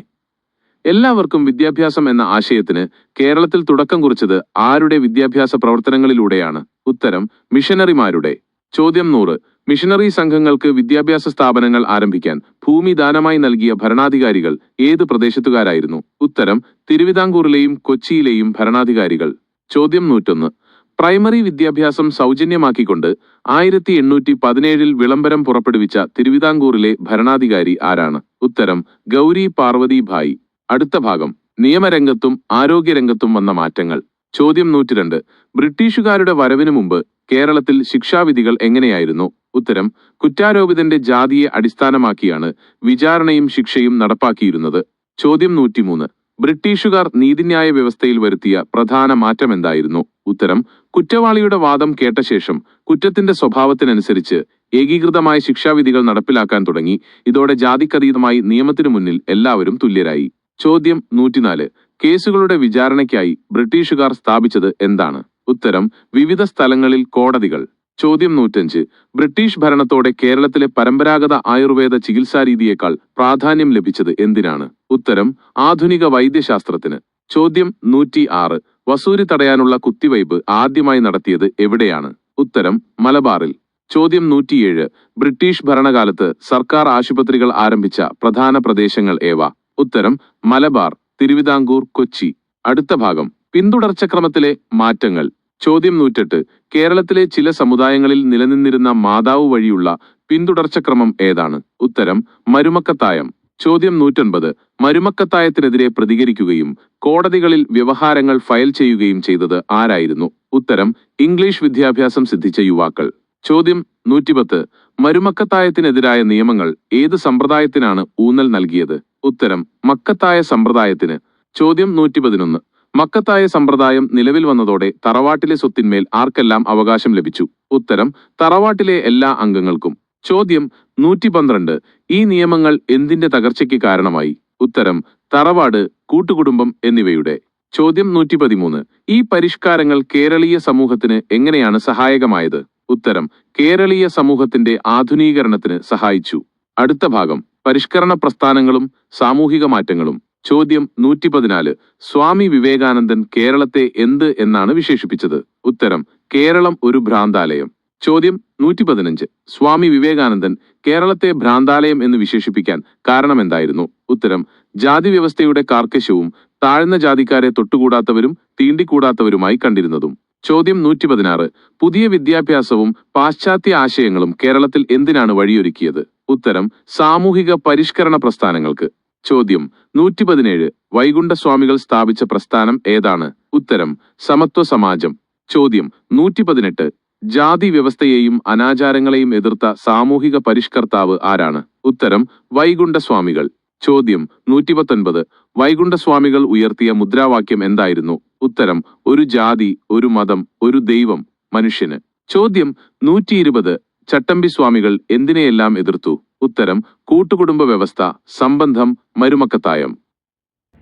എല്ലാവർക്കും വിദ്യാഭ്യാസം എന്ന ആശയത്തിന് കേരളത്തിൽ തുടക്കം കുറിച്ചത് ആരുടെ വിദ്യാഭ്യാസ പ്രവർത്തനങ്ങളിലൂടെയാണ്? ഉത്തരം മിഷനറിമാരുടെ. ചോദ്യം 100. മിഷനറി സംഘങ്ങൾക്ക് വിദ്യാഭ്യാസ സ്ഥാപനങ്ങൾ ആരംഭിക്കാൻ ഭൂമി ദാനമായി നൽകിയ ഭരണാധികാരികൾ ഏത് പ്രദേശത്തുകാരായിരുന്നു? ഉത്തരം തിരുവിതാംകൂറിലെയും കൊച്ചിയിലെയും ഭരണാധികാരികൾ. ചോദ്യം 101. പ്രൈമറി വിദ്യാഭ്യാസം സൗജന്യമാക്കിക്കൊണ്ട് 1817 വിളംബരം പുറപ്പെടുവിച്ച തിരുവിതാംകൂറിലെ ഭരണാധികാരി ആരാണ്? ഉത്തരം ഗൗരി പാർവതി ഭായ്. അടുത്ത ഭാഗം നിയമരംഗത്തും ആരോഗ്യരംഗത്തും വന്ന മാറ്റങ്ങൾ. ചോദ്യം 102. ബ്രിട്ടീഷുകാരുടെ വരവിനു മുമ്പ് കേരളത്തിൽ ശിക്ഷാവിധികൾ എങ്ങനെയായിരുന്നു? ഉത്തരം കുറ്റാരോപിതന്റെ ജാതിയെ അടിസ്ഥാനമാക്കിയാണ് വിചാരണയും ശിക്ഷയും നടപ്പാക്കിയിരുന്നത്. ചോദ്യം 103. ബ്രിട്ടീഷുകാർ നീതിന്യായ വ്യവസ്ഥയിൽ വരുത്തിയ പ്രധാന മാറ്റമെന്തായിരുന്നു? ഉത്തരം കുറ്റവാളിയുടെ വാദം കേട്ട ശേഷം കുറ്റത്തിന്റെ സ്വഭാവത്തിനനുസരിച്ച് ഏകീകൃതമായ ശിക്ഷാവിധികൾ നടപ്പിലാക്കാൻ തുടങ്ങി. ഇതോടെ ജാതിക്കതീതമായി നിയമത്തിനു മുന്നിൽ എല്ലാവരും തുല്യരായി. ചോദ്യം 104. കേസുകളുടെ വിചാരണയ്ക്കായി ബ്രിട്ടീഷുകാർ സ്ഥാപിച്ചത് എന്താണ്? ഉത്തരം വിവിധ സ്ഥലങ്ങളിൽ കോടതികൾ. ചോദ്യം 105. ബ്രിട്ടീഷ് ഭരണത്തോടെ കേരളത്തിലെ പരമ്പരാഗത ആയുർവേദ ചികിത്സാരീതിയേക്കാൾ പ്രാധാന്യം ലഭിച്ചത് എന്തിനാണ്? ഉത്തരം ആധുനിക വൈദ്യശാസ്ത്രത്തിന്. ചോദ്യം 106. വസൂരി തടയാനുള്ള കുത്തിവയ്പ് ആദ്യമായി നടത്തിയത് എവിടെയാണ്? ഉത്തരം മലബാറിൽ. ചോദ്യം 107. ബ്രിട്ടീഷ് ഭരണകാലത്ത് സർക്കാർ ആശുപത്രികൾ ആരംഭിച്ച പ്രധാന പ്രദേശങ്ങൾ ഏവ? ഉത്തരം മലബാർ, തിരുവിതാംകൂർ, കൊച്ചി. അടുത്ത ഭാഗം പിന്തുടർച്ചക്രമത്തിലെ മാറ്റങ്ങൾ. ചോദ്യം 108. കേരളത്തിലെ ചില സമുദായങ്ങളിൽ നിലനിന്നിരുന്ന മാതാവ് വഴിയുള്ള പിന്തുടർച്ചക്രമം ഏതാണ്? ഉത്തരം മരുമക്കത്തായം. ചോദ്യം 109. മരുമക്കത്തായത്തിനെതിരെ പ്രതികരിക്കുകയും കോടതികളിൽ വ്യവഹാരങ്ങൾ ഫയൽ ചെയ്യുകയും ചെയ്തത് ആരായിരുന്നു? ഉത്തരം ഇംഗ്ലീഷ് വിദ്യാഭ്യാസം സിദ്ധിച്ച യുവാക്കൾ. ചോദ്യം 110. മരുമക്കത്തായത്തിനെതിരായ നിയമങ്ങൾ ഏത് സമ്പ്രദായത്തിനാണ് ഊന്നൽ നൽകിയത്? ഉത്തരം മക്കത്തായ സമ്പ്രദായത്തിന്. ചോദ്യം 111. മക്കത്തായ സമ്പ്രദായം നിലവിൽ വന്നതോടെ തറവാട്ടിലെ സ്വത്തിന്മേൽ ആർക്കെല്ലാം അവകാശം ലഭിച്ചു? ഉത്തരം തറവാട്ടിലെ എല്ലാ അംഗങ്ങൾക്കും. ചോദ്യം 112. ഈ നിയമങ്ങൾ എന്തിന്റെ തകർച്ചയ്ക്ക് കാരണമായി? ഉത്തരം തറവാട്, കൂട്ടുകുടുംബം എന്നിവയുടെ. ചോദ്യം 113. ഈ പരിഷ്കാരങ്ങൾ കേരളീയ സമൂഹത്തിന് എങ്ങനെയാണ് സഹായകമായത്? ഉത്തരം കേരളീയ സമൂഹത്തിന്റെ ആധുനീകരണത്തിന് സഹായിച്ചു. അടുത്ത ഭാഗം പരിഷ്കരണ പ്രസ്ഥാനങ്ങളും സാമൂഹിക മാറ്റങ്ങളും. ചോദ്യം 114. സ്വാമി വിവേകാനന്ദൻ കേരളത്തെ എന്ത് എന്നാണ് വിശേഷിപ്പിച്ചത്? ഉത്തരം കേരളം ഒരു ഭ്രാന്താലയം. ചോദ്യം 115. സ്വാമി വിവേകാനന്ദൻ കേരളത്തെ ഭ്രാന്താലയം എന്ന് വിശേഷിപ്പിക്കാൻ കാരണമെന്തായിരുന്നു? ഉത്തരം ജാതി വ്യവസ്ഥയുടെ കാർക്കശ്യവും താഴ്ന്ന ജാതിക്കാരെ തൊട്ടുകൂടാത്തവരും തീണ്ടിക്കൂടാത്തവരുമായി കണ്ടിരുന്നതും. ചോദ്യം 116. പുതിയ വിദ്യാഭ്യാസവും പാശ്ചാത്യ ആശയങ്ങളും കേരളത്തിൽ എന്തിനാണ് വഴിയൊരുക്കിയത്? ഉത്തരം സാമൂഹിക പരിഷ്കരണ പ്രസ്ഥാനങ്ങൾക്ക്. ചോദ്യം 117. വൈകുണ്ഠസ്വാമികൾ സ്ഥാപിച്ച പ്രസ്ഥാനം ഏതാണ്? ഉത്തരം സമത്വ സമാജം. ചോദ്യം 118. ജാതി വ്യവസ്ഥയെയും അനാചാരങ്ങളെയും എതിർത്ത സാമൂഹിക പരിഷ്കർത്താവ് ആരാണ്? ഉത്തരം വൈകുണ്ഠസ്വാമികൾ. ചോദ്യം 119. വൈകുണ്ഠസ്വാമികൾ ഉയർത്തിയ മുദ്രാവാക്യം എന്തായിരുന്നു? ഉത്തരം ഒരു ജാതി, ഒരു മതം, ഒരു ദൈവം, മനുഷ്യന്. ചോദ്യം 120. ചട്ടമ്പി സ്വാമികൾ എന്തിനെയെല്ലാം എതിർത്തു? ഉത്തരം കൂട്ടുകുടുംബ വ്യവസ്ഥ, സംബന്ധം, മരുമക്കത്തായം.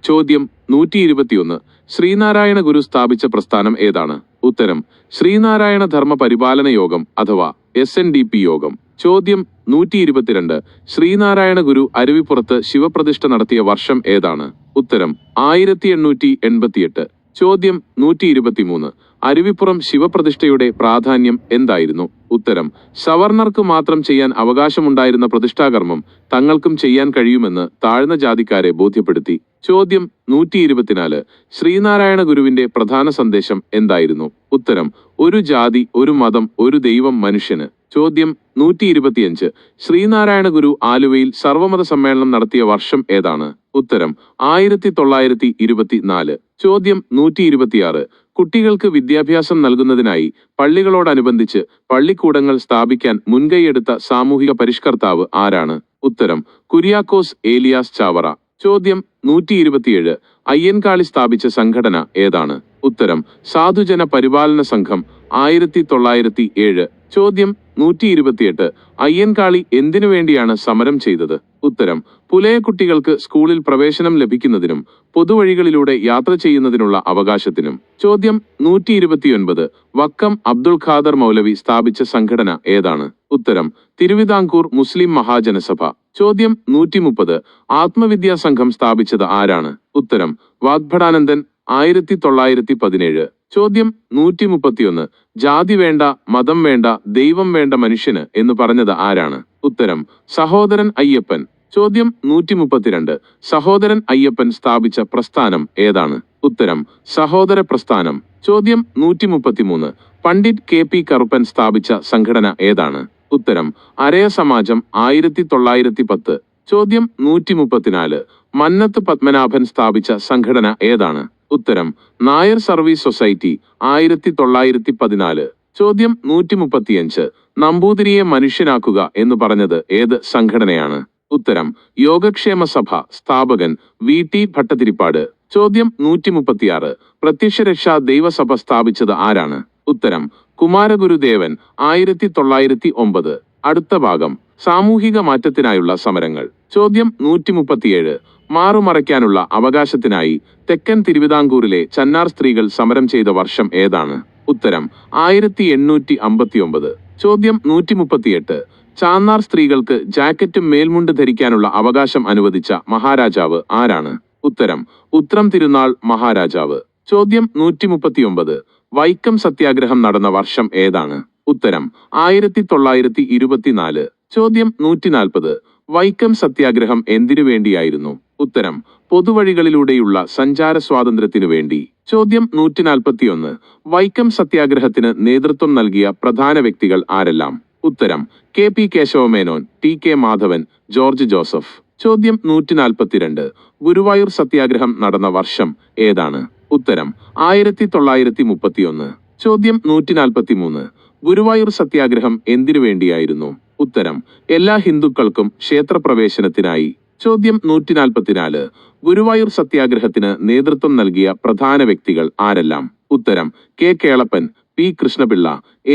ചോദ്യം 121. ശ്രീനാരായണ ഗുരു സ്ഥാപിച്ച പ്രസ്ഥാനം ഏതാണ്? ഉത്തരം ശ്രീനാരായണ ധർമ്മ പരിപാലന യോഗം അഥവാ SNDP യോഗം. ചോദ്യം 122. ശ്രീനാരായണ ഗുരു അരുവിപ്പുറത്ത് ശിവപ്രതിഷ്ഠ നടത്തിയ വർഷം ഏതാണ്? ഉത്തരം 1888. ചോദ്യം 123. അരുവിപ്പുറം ശിവപ്രതിഷ്ഠയുടെ പ്രാധാന്യം എന്തായിരുന്നു? ഉത്തരം സവർണർക്ക് മാത്രം ചെയ്യാൻ അവകാശമുണ്ടായിരുന്ന പ്രതിഷ്ഠാകർമ്മം തങ്ങൾക്കും ചെയ്യാൻ കഴിയുമെന്ന് താഴ്ന്ന ജാതിക്കാരെ ബോധ്യപ്പെടുത്തി. ചോദ്യം 124. ശ്രീനാരായണ ഗുരുവിന്റെ പ്രധാന സന്ദേശം എന്തായിരുന്നു? ഉത്തരം ഒരു ജാതി, ഒരു മതം, ഒരു ദൈവം, മനുഷ്യന്. ചോദ്യം 125. ശ്രീനാരായണ ഗുരു ആലുവയിൽ സർവമത സമ്മേളനം നടത്തിയ വർഷം ഏതാണ്? ഉത്തരം 1924. ചോദ്യം 126. കുട്ടികൾക്ക് വിദ്യാഭ്യാസം നൽകുന്നതിനായി പള്ളികളോടനുബന്ധിച്ച് പള്ളിക്കൂടങ്ങൾ സ്ഥാപിക്കാൻ മുൻകൈയെടുത്ത സാമൂഹിക പരിഷ്കർത്താവ് ആരാണ്? ഉത്തരം കുര്യാക്കോസ് ഏലിയാസ് ചാവറ. ചോദ്യം 127. അയ്യൻകാളി സ്ഥാപിച്ച സംഘടന ഏതാണ്? ഉത്തരം സാധുജന പരിപാലന സംഘം 1907. ചോദ്യം 128. അയ്യൻകാളി എന്തിനു വേണ്ടിയാണ് സമരം ചെയ്തത്? ഉത്തരം പുലയ കുട്ടികൾക്ക് സ്കൂളിൽ പ്രവേശനം ലഭിക്കുന്നതിനും പൊതുവഴികളിലൂടെ യാത്ര ചെയ്യുന്നതിനുള്ള അവകാശത്തിനും. ചോദ്യം 129. വക്കം അബ്ദുൾ ഖാദർ മൗലവി സ്ഥാപിച്ച സംഘടന ഏതാണ്? ഉത്തരം തിരുവിതാംകൂർ മുസ്ലിം മഹാജനസഭ. ചോദ്യം 130. ആത്മവിദ്യാ സംഘം സ്ഥാപിച്ചത് ആരാണ്? ഉത്തരം വാഗ്ഭടാനന്ദൻ 1917. ചോദ്യം 131. ജാതി വേണ്ട, മതം വേണ്ട, ദൈവം വേണ്ട മനുഷ്യന് എന്ന് പറഞ്ഞത് ആരാണ്? ഉത്തരം സഹോദരൻ അയ്യപ്പൻ. ചോദ്യം 132. സഹോദരൻ അയ്യപ്പൻ സ്ഥാപിച്ച പ്രസ്ഥാനം ഏതാണ്? ഉത്തരം സഹോദര പ്രസ്ഥാനം. ചോദ്യം 133. പണ്ഡിറ്റ് KP കറുപ്പൻ സ്ഥാപിച്ച സംഘടന ഏതാണ്? ഉത്തരം അരയ സമാജം 1910. ചോദ്യം 134. മന്നത്ത് പത്മനാഭൻ സ്ഥാപിച്ച സംഘടന ഏതാണ്? ഉത്തരം നായർ സർവീസ് സൊസൈറ്റി 1914. ചോദ്യം 135. നമ്പൂതിരിയെ മനുഷ്യനാക്കുക എന്ന് പറഞ്ഞത് ഏത് സംഘടനയാണ്? ഉത്തരം യോഗക്ഷേമ സഭ. സ്ഥാപകൻ VT ഭട്ടതിരിപ്പാട്. ചോദ്യം 136. പ്രത്യക്ഷരക്ഷാ ദൈവസഭ സ്ഥാപിച്ചത് ആരാണ്? ഉത്തരം കുമാരഗുരുദേവൻ 1909. അടുത്ത ഭാഗം സാമൂഹിക മാറ്റത്തിനായുള്ള സമരങ്ങൾ. ചോദ്യം 137. മാറുമറയ്ക്കാനുള്ള അവകാശത്തിനായി തെക്കൻ തിരുവിതാംകൂറിലെ ചന്നാർ സ്ത്രീകൾ സമരം ചെയ്ത വർഷം ഏതാണ്? ഉത്തരം 1859. ചോദ്യം 138. ചാന്നാർ സ്ത്രീകൾക്ക് ജാക്കറ്റും മേൽമുണ്ട് ധരിക്കാനുള്ള അവകാശം അനുവദിച്ച മഹാരാജാവ് ആരാണ്? ഉത്തരം ഉത്രം തിരുനാൾ മഹാരാജാവ്. ചോദ്യം 139. വൈക്കം സത്യാഗ്രഹം നടന്ന വർഷം ഏതാണ്? ഉത്തരം 1924. ചോദ്യം 140. വൈക്കം സത്യാഗ്രഹം എന്തിനു വേണ്ടിയായിരുന്നു? ഉത്തരം പൊതുവഴികളിലൂടെയുള്ള സഞ്ചാര സ്വാതന്ത്ര്യത്തിനു വേണ്ടി. ചോദ്യം 141. വൈക്കം സത്യാഗ്രഹത്തിന് നേതൃത്വം നൽകിയ പ്രധാന വ്യക്തികൾ ആരെല്ലാം? ഉത്തരം KP കേശവമേനോൻ, TK മാധവൻ, ജോർജ് ജോസഫ്. ചോദ്യം 142. ഗുരുവായൂർ സത്യാഗ്രഹം നടന്ന വർഷം ഏതാണ്? ഉത്തരം 1931. ചോദ്യം 143. ഗുരുവായൂർ സത്യാഗ്രഹം എന്തിനു വേണ്ടിയായിരുന്നു? ഉത്തരം എല്ലാ ഹിന്ദുക്കൾക്കും ക്ഷേത്രപ്രവേശനത്തിനായി. ചോദ്യം 144. ഗുരുവായൂർ സത്യാഗ്രഹത്തിന് നേതൃത്വം നൽകിയ പ്രധാന വ്യക്തികൾ ആരെല്ലാം? ഉത്തരം K Kelappan, P Krishnapillai,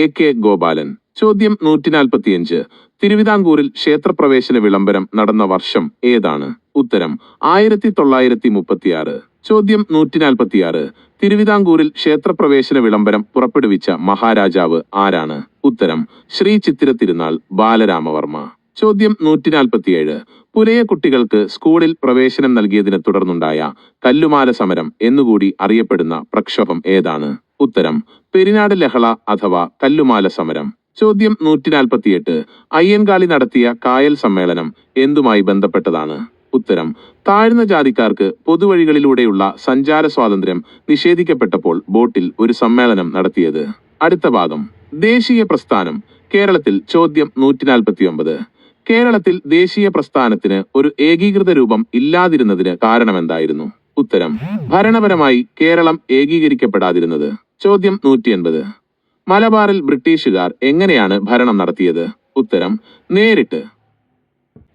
AK Gopalan. ചോദ്യം 145. തിരുവിതാംകൂറിൽ ക്ഷേത്രപ്രവേശന വിളംബരം നടന്ന വർഷം ഏതാണ്? ഉത്തരം 1936. ചോദ്യം 146. തിരുവിതാംകൂറിൽ ക്ഷേത്രപ്രവേശന വിളംബരം പുറപ്പെടുവിച്ച മഹാരാജാവ് ആരാണ്? ഉത്തരം ശ്രീ ചിത്തിര തിരുനാൾ ബാലരാമവർമ്മ. ചോദ്യം 147. പുലയ കുട്ടികൾക്ക് സ്കൂളിൽ പ്രവേശനം നൽകിയതിനെ തുടർന്നുണ്ടായ കല്ലുമാല സമരം എന്നുകൂടി അറിയപ്പെടുന്ന പ്രക്ഷോഭം ഏതാണ്? ഉത്തരം പെരിനാട് ലഹള അഥവാ കല്ലുമാല സമരം. ചോദ്യം 148. അയ്യൻകാളി നടത്തിയ കായൽ സമ്മേളനം എന്തുമായി ബന്ധപ്പെട്ടതാണ്? ഉത്തരം താഴ്ന്ന ജാതിക്കാർക്ക് പൊതുവഴികളിലൂടെയുള്ള സഞ്ചാര സ്വാതന്ത്ര്യം നിഷേധിക്കപ്പെട്ടപ്പോൾ ബോട്ടിൽ ഒരു സമ്മേളനം നടത്തിയത്. അടുത്ത ഭാഗം ദേശീയ പ്രസ്ഥാനം കേരളത്തിൽ. ചോദ്യം 149. കേരളത്തിൽ ദേശീയ പ്രസ്ഥാനത്തിന് ഒരു ഏകീകൃത രൂപം ഇല്ലാതിരുന്നതിന് കാരണമെന്തായിരുന്നു? ഉത്തരം ഭരണപരമായി കേരളം ഏകീകരിക്കപ്പെടാതിരുന്നത്. ചോദ്യം 180. മലബാറിൽ ബ്രിട്ടീഷുകാർ എങ്ങനെയാണ് ഭരണം നടത്തിയത്? ഉത്തരം നേരിട്ട്.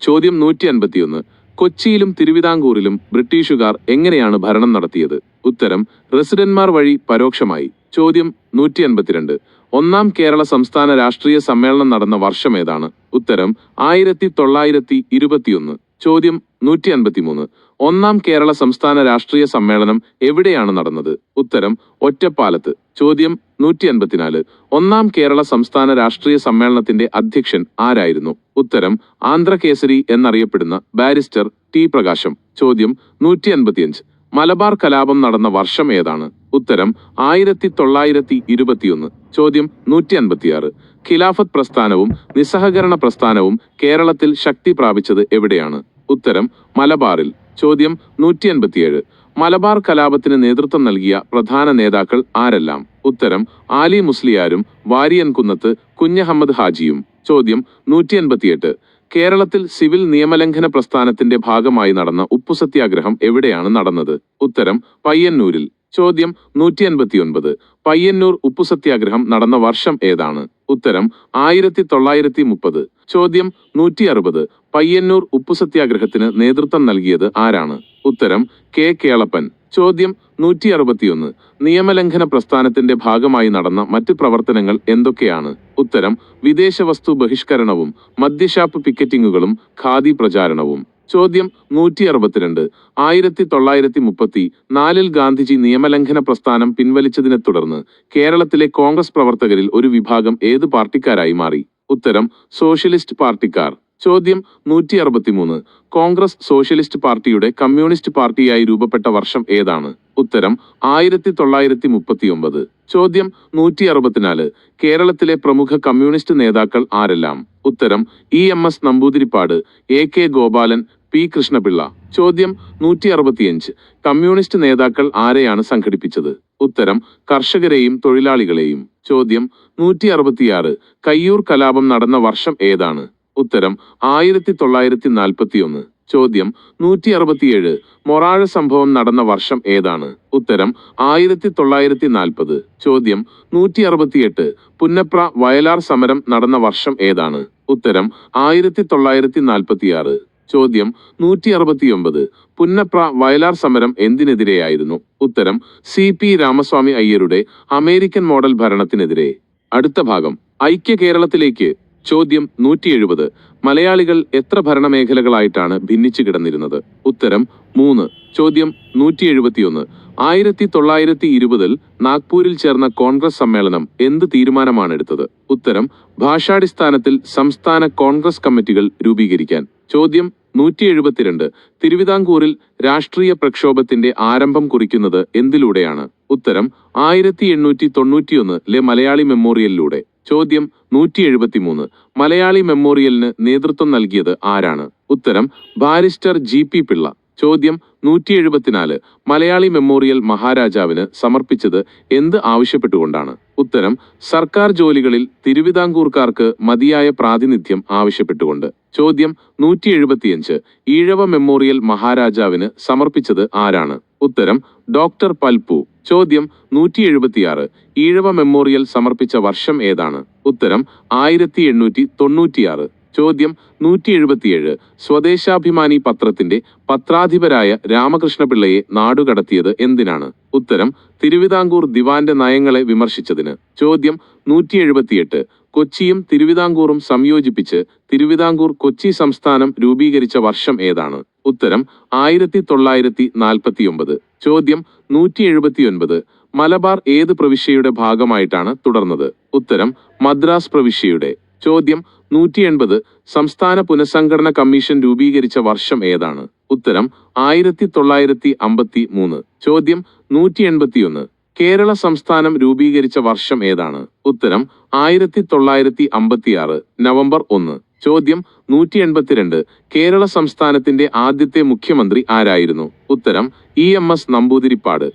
ചോദ്യം 151. കൊച്ചിയിലും തിരുവിതാംകൂറിലും ബ്രിട്ടീഷുകാർ എങ്ങനെയാണ് ഭരണം നടത്തിയത്? ഉത്തരം റെസിഡന്റ്മാർ വഴി പരോക്ഷമായി. ചോദ്യം 152. ഒന്നാം കേരള സംസ്ഥാന രാഷ്ട്രീയ സമ്മേളനം നടന്ന വർഷം ഏതാണ്? ഉത്തരം 1921. ചോദ്യം 153. ഒന്നാം കേരള സംസ്ഥാന രാഷ്ട്രീയ സമ്മേളനം എവിടെയാണ് നടന്നത്? ഉത്തരം ഒറ്റപ്പാലത്ത്. ചോദ്യം 154. ഒന്നാം കേരള സംസ്ഥാന രാഷ്ട്രീയ സമ്മേളനത്തിന്റെ അധ്യക്ഷൻ ആരായിരുന്നു? ഉത്തരം ആന്ധ്രകേസരി എന്നറിയപ്പെടുന്ന ബാരിസ്റ്റർ T പ്രകാശം. ചോദ്യം 155. മലബാർ കലാപം നടന്ന വർഷം ഏതാണ്? ഉത്തരം 1921. ചോദ്യം 156. ഖിലാഫത്ത് പ്രസ്ഥാനവും നിസ്സഹകരണ പ്രസ്ഥാനവും കേരളത്തിൽ ശക്തി പ്രാപിച്ചത് എവിടെയാണ്? ഉത്തരം മലബാറിൽ. ചോദ്യം 157. മലബാർ കലാപത്തിന് നേതൃത്വം നൽകിയ പ്രധാന നേതാക്കൾ ആരെല്ലാം? ഉത്തരം ആലി മുസ്ലിയാരും വാരിയൻകുന്നത്ത് കുഞ്ഞഹമ്മദ് ഹാജിയും. ചോദ്യം 188. കേരളത്തിൽ സിവിൽ നിയമലംഘന പ്രസ്ഥാനത്തിന്റെ ഭാഗമായി നടന്ന ഉപ്പു സത്യാഗ്രഹം എവിടെയാണ് നടന്നത്? ഉത്തരം പയ്യന്നൂരിൽ. ചോദ്യം 189. പയ്യന്നൂർ ഉപ്പു സത്യാഗ്രഹം നടന്ന വർഷം ഏതാണ്? ഉത്തരം 1930. ചോദ്യം 160. പയ്യന്നൂർ ഉപ്പു സത്യാഗ്രഹത്തിന് നേതൃത്വം നൽകിയത് ആരാണ്? ഉത്തരം കെ കേളപ്പൻ. ചോദ്യം 161. നിയമലംഘന പ്രസ്ഥാനത്തിന്റെ ഭാഗമായി നടന്ന മറ്റ് പ്രവർത്തനങ്ങൾ എന്തൊക്കെയാണ്? ഉത്തരം വിദേശ വസ്തു ബഹിഷ്കരണവും മദ്യഷാപ്പ് പിക്കറ്റിംഗുകളും ഖാദി പ്രചാരണവും. ചോദ്യം 162. 1934 ഗാന്ധിജി നിയമലംഘന പ്രസ്ഥാനം പിൻവലിച്ചതിനെ തുടർന്ന് കേരളത്തിലെ കോൺഗ്രസ് പ്രവർത്തകരിൽ ഒരു വിഭാഗം ഏത് പാർട്ടിക്കാരായി മാറി? ഉത്തരം സോഷ്യലിസ്റ്റ് പാർട്ടിക്കാർ. ചോദ്യം 163. കോൺഗ്രസ് സോഷ്യലിസ്റ്റ് പാർട്ടിയുടെ കമ്മ്യൂണിസ്റ്റ് പാർട്ടിയായി രൂപപ്പെട്ട വർഷം ഏതാണ്? ഉത്തരം 1939. ചോദ്യം 164. കേരളത്തിലെ പ്രമുഖ കമ്മ്യൂണിസ്റ്റ് നേതാക്കൾ ആരെല്ലാം? ഉത്തരം EMS Namboodiripad, AK Gopalan, P Krishnapillai. ചോദ്യം 165. കമ്മ്യൂണിസ്റ്റ് നേതാക്കൾ ആരെയാണ് സംഘടിപ്പിച്ചത്? ഉത്തരം കർഷകരെയും തൊഴിലാളികളെയും. ചോദ്യം 166. കയ്യൂർ കലാപം നടന്ന വർഷം ഏതാണ്? ഉത്തരം 1941. ചോദ്യം 167. മൊറാഴ സംഭവം നടന്ന വർഷം ഏതാണ്? ഉത്തരം 1940. ചോദ്യം 168. പുന്നപ്ര വയലാർ സമരം നടന്ന വർഷം ഏതാണ്? ഉത്തരം 1946. ചോദ്യം 169. പുന്നപ്ര വയലാർ സമരം എന്തിനെതിരെയായിരുന്നു? ഉത്തരം CP രാമസ്വാമി അയ്യരുടെ അമേരിക്കൻ മോഡൽ ഭരണത്തിനെതിരെ. അടുത്ത ഭാഗം ഐക്യ കേരളത്തിലേക്ക്. ചോദ്യം 170. മലയാളികൾ എത്ര ഭരണമേഖലകളായിട്ടാണ് ഭിന്നിച്ചു കിടന്നിരുന്നത്? ഉത്തരം 3. ചോദ്യം 171. 1920 നാഗ്പൂരിൽ ചേർന്ന കോൺഗ്രസ് സമ്മേളനം എന്ത് തീരുമാനമാണ് എടുത്തത്? ഉത്തരം ഭാഷാടിസ്ഥാനത്തിൽ സംസ്ഥാന കോൺഗ്രസ് കമ്മിറ്റികൾ രൂപീകരിക്കാൻ. ചോദ്യം 172. തിരുവിതാംകൂറിൽ രാഷ്ട്രീയ പ്രക്ഷോഭത്തിന്റെ ആരംഭം കുറിക്കുന്നത് എന്തിലൂടെയാണ്? ഉത്തരം 1891 മലയാളി മെമ്മോറിയലിലൂടെ. ചോദ്യം 173. മലയാളി മെമ്മോറിയലിന് നേതൃത്വം നൽകിയത് ആരാണ്? ഉത്തരം ബാരിസ്റ്റർ GP പിള്ള. ചോദ്യം 174. മലയാളി മെമ്മോറിയൽ മഹാരാജാവിന് സമർപ്പിച്ചത് എന്ത് ആവശ്യപ്പെട്ടുകൊണ്ടാണ്? ഉത്തരം സർക്കാർ ജോലികളിൽ തിരുവിതാംകൂർക്കാർക്ക് മതിയായ പ്രാതിനിധ്യം ആവശ്യപ്പെട്ടുകൊണ്ട്. ചോദ്യം 175. ഈഴവ മെമ്മോറിയൽ മഹാരാജാവിന് സമർപ്പിച്ചത് ആരാണ്? ഉത്തരം ഡോക്ടർ പൽപു. ചോദ്യം 176. ഈഴവ മെമ്മോറിയൽ സമർപ്പിച്ച വർഷം ഏതാണ്? ഉത്തരം 1896. ചോദ്യം 177. സ്വദേശാഭിമാനി പത്രത്തിന്റെ പത്രാധിപരായ രാമകൃഷ്ണപിള്ളയെ നാടുകടത്തിയത് എന്തിനാണ്? ഉത്തരം തിരുവിതാംകൂർ ദിവാന്റെ നയങ്ങളെ വിമർശിച്ചതിന്. ചോദ്യം 178. കൊച്ചിയും തിരുവിതാംകൂറും സംയോജിപ്പിച്ച് തിരുവിതാംകൂർ കൊച്ചി സംസ്ഥാനം രൂപീകരിച്ച വർഷം ഏതാണ്? ഉത്തരം 1949. ചോദ്യം 179. മലബാർ ഏത് പ്രവിശ്യയുടെ ഭാഗമായിട്ടാണ് തുടർന്നത്? ഉത്തരം മദ്രാസ് പ്രവിശ്യയുടെ. ചോദ്യം 180. സംസ്ഥാന പുനഃസംഘടന കമ്മീഷൻ രൂപീകരിച്ച വർഷം ഏതാണ്? ഉത്തരം 1953. ചോദ്യം 181. കേരള സംസ്ഥാനം രൂപീകരിച്ച വർഷം ഏതാണ്? ഉത്തരം 1956 നവംബർ 1. ചോദ്യം 182. കേരള സംസ്ഥാനത്തിന്റെ ആദ്യത്തെ മുഖ്യമന്ത്രി ആരായിരുന്നു? ഉത്തരം EMS നമ്പൂതിരിപ്പാട്.